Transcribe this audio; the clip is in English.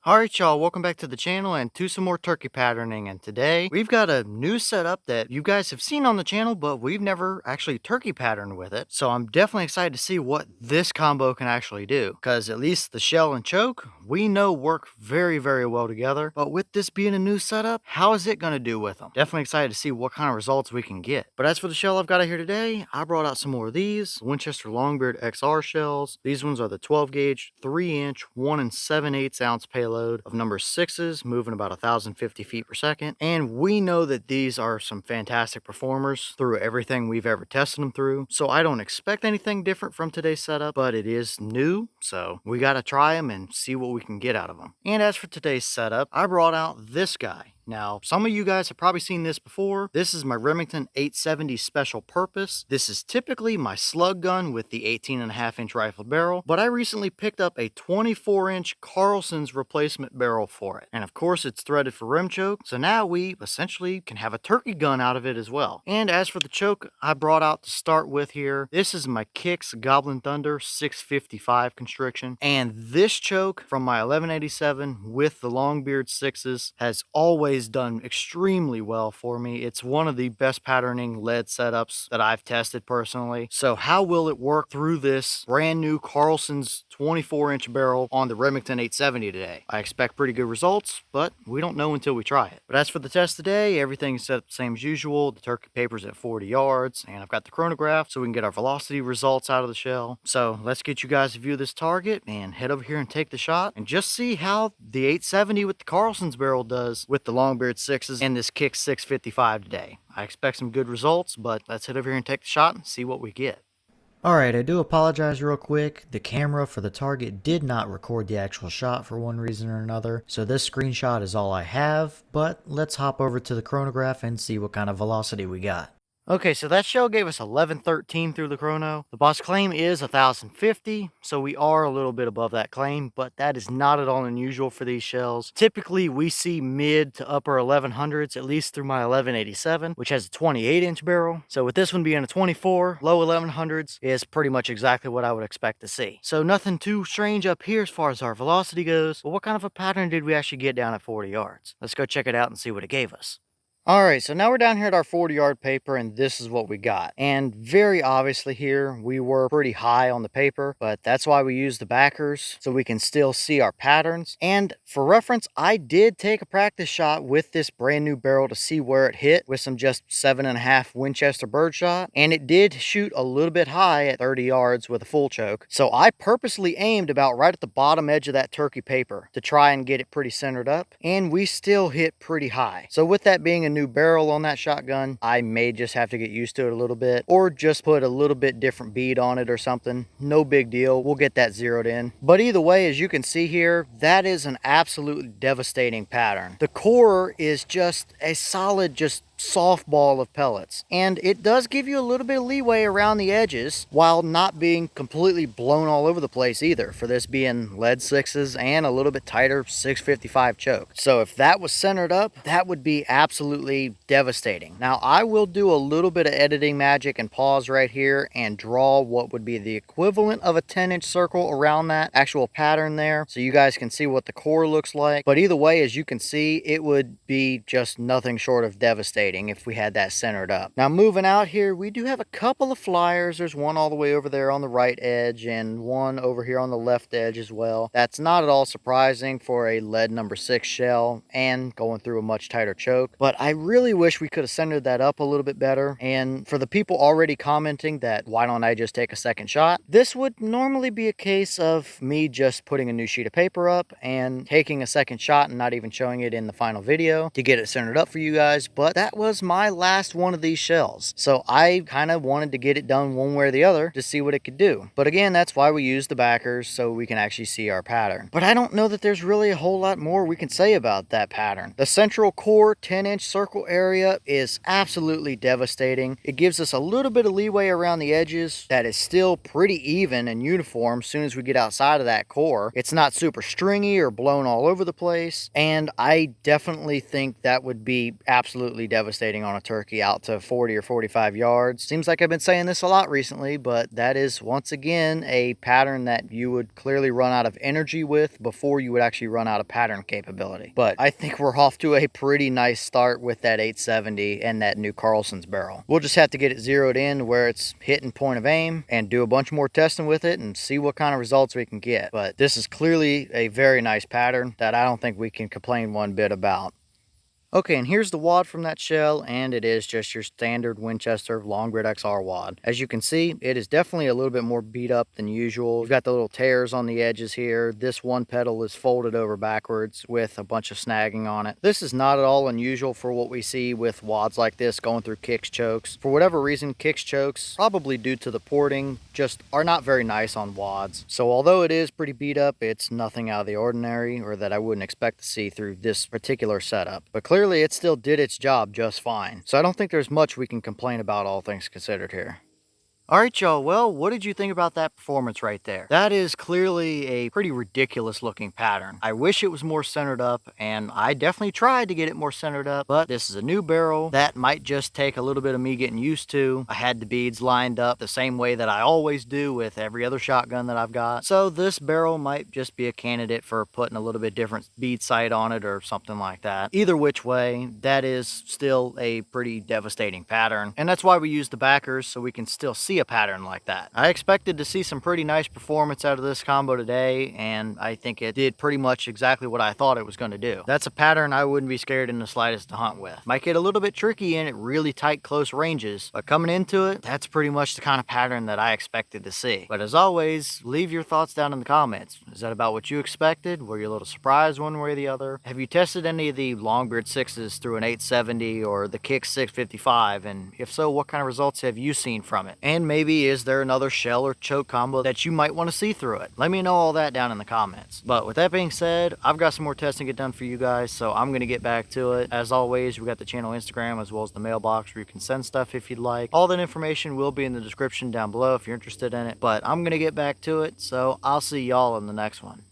Alright y'all, welcome back to the channel and to some more turkey patterning, and today we've got a new setup that you guys have seen on the channel, but we've never actually turkey patterned with it. So I'm definitely excited to see what this combo can actually do, because at least the shell and choke we know work very well together, but with this being a new setup, how is it going to do with them? Definitely excited to see what kind of results we can get. But as for the shell I've got here today, I brought out some more of these Winchester Longbeard XR shells. These ones are the 12 gauge 3-inch 1 7/8 ounce payload of number 6s, moving about 1,050 feet per second. And we know that these are some fantastic performers through everything we've ever tested them through. So I don't expect anything different from today's setup, but it is new. So we got to try them and see what we can get out of them. And as for today's setup, I brought out this guy. Now, some of you guys have probably seen this before. This is my Remington 870 Special Purpose. This is typically my slug gun with the 18.5-inch rifle barrel, but I recently picked up a 24-inch Carlson's replacement barrel for it. And of course, it's threaded for rim choke, so now we essentially can have a turkey gun out of it as well. And as for the choke I brought out to start with here, this is my Kicks Gobblin Thunder 655 constriction. And this choke from my 1187 with the Longbeard 6s has always done extremely well for me. It's one of the best patterning lead setups that I've tested personally. So how will it work through this brand new Carlson's 24-inch barrel on the Remington 870 today? I expect pretty good results, but we don't know until we try it. But as for the test today, everything's set up the same as usual. The turkey paper's at 40 yards, and I've got the chronograph so we can get our velocity results out of the shell. So let's get you guys to view this target and head over here and take the shot and just see how the 870 with the Carlson's barrel does with the Longbeard 6s and this Kick 655 today. I expect some good results, but let's head over here and take the shot and see what we get. Alright, I do apologize real quick. The camera for the target did not record the actual shot for one reason or another, so this screenshot is all I have, but let's hop over to the chronograph and see what kind of velocity we got. Okay, so that shell gave us 1113 through the chrono. The boss claim is 1050, so we are a little bit above that claim, but that is not at all unusual for these shells. Typically, we see mid to upper 1100s, at least through my 1187, which has a 28-inch barrel. So with this one being a 24, low 1100s is pretty much exactly what I would expect to see. So nothing too strange up here as far as our velocity goes, but what kind of a pattern did we actually get down at 40 yards? Let's go check it out and see what it gave us. Alright, so now we're down here at our 40-yard paper, and this is what we got. And very obviously here, we were pretty high on the paper, but that's why we use the backers, so we can still see our patterns. And for reference, I did take a practice shot with this brand new barrel to see where it hit with some just 7.5 Winchester birdshot, and it did shoot a little bit high at 30 yards with a full choke. So I purposely aimed about right at the bottom edge of that turkey paper to try and get it pretty centered up, and we still hit pretty high. So with that being a new barrel on that shotgun, I may just have to get used to it a little bit, or just put a little bit different bead on it or something. No big deal, we'll get that zeroed in. But either way, as you can see here, that is an absolutely devastating pattern. The core is just a solid, just softball of pellets, and it does give you a little bit of leeway around the edges while not being completely blown all over the place either, for this being lead 6s and a little bit tighter 655 choke. So if that was centered up, that would be absolutely devastating. Now I will do a little bit of editing magic and pause right here and draw what would be the equivalent of a 10-inch circle around that actual pattern there, so you guys can see what the core looks like. But either way, as you can see, it would be just nothing short of devastating if we had that centered up. Now moving out here, we do have a couple of flyers. There's one all the way over there on the right edge and one over here on the left edge as well. That's not at all surprising for a lead number 6 shell and going through a much tighter choke, but I really wish we could have centered that up a little bit better. And for the people already commenting that why don't I just take a second shot, this would normally be a case of me just putting a new sheet of paper up and taking a second shot and not even showing it in the final video to get it centered up for you guys. But that was my last one of these shells, so I kind of wanted to get it done one way or the other to see what it could do. But again, that's why we use the backers, so we can actually see our pattern. But I don't know that there's really a whole lot more we can say about that pattern. The central core 10-inch circle area is absolutely devastating. It gives us a little bit of leeway around the edges that is still pretty even and uniform. As soon as we get outside of that core, it's not super stringy or blown all over the place, and I definitely think that would be absolutely devastating devastating on a turkey out to 40 or 45 yards. Seems like I've been saying this a lot recently, but that is once again a pattern that you would clearly run out of energy with before you would actually run out of pattern capability. But I think we're off to a pretty nice start with that 870 and that new Carlson's barrel. We'll just have to get it zeroed in where it's hitting point of aim and do a bunch more testing with it and see what kind of results we can get. But this is clearly a very nice pattern that I don't think we can complain one bit about. Okay, and here's the wad from that shell, and it is just your standard Winchester Longbeard XR wad. As you can see, it is definitely a little bit more beat up than usual. You've got the little tears on the edges here. This one pedal is folded over backwards with a bunch of snagging on it. This is not at all unusual for what we see with wads like this going through Kicks chokes. For whatever reason, Kicks chokes, probably due to the porting, just are not very nice on wads. So although it is pretty beat up, it's nothing out of the ordinary or that I wouldn't expect to see through this particular setup. But clearly it still did its job just fine. So I don't think there's much we can complain about, all things considered here. All right, y'all. Well, what did you think about that performance right there? That is clearly a pretty ridiculous looking pattern. I wish it was more centered up, and I definitely tried to get it more centered up, but this is a new barrel that might just take a little bit of me getting used to. I had the beads lined up the same way that I always do with every other shotgun that I've got. So this barrel might just be a candidate for putting a little bit different bead sight on it or something like that. Either which way, that is still a pretty devastating pattern, and that's why we use the backers, so we can still see a pattern like that. I expected to see some pretty nice performance out of this combo today, and I think it did pretty much exactly what I thought it was going to do. That's a pattern I wouldn't be scared in the slightest to hunt with. Might get a little bit tricky in at really tight close ranges, but coming into it, that's pretty much the kind of pattern that I expected to see. But as always, leave your thoughts down in the comments. Is that about what you expected? Were you a little surprised one way or the other? Have you tested any of the Longbeard 6s through an 870 or the Kicks 655? And if so, what kind of results have you seen from it? And maybe is there another shell or choke combo that you might want to see through it? Let me know all that down in the comments. But with that being said, I've got some more testing to get done for you guys, so I'm going to get back to it. As always, we got the channel Instagram as well as the mailbox where you can send stuff if you'd like. All that information will be in the description down below if you're interested in it. But I'm going to get back to it, so I'll see y'all in the next one.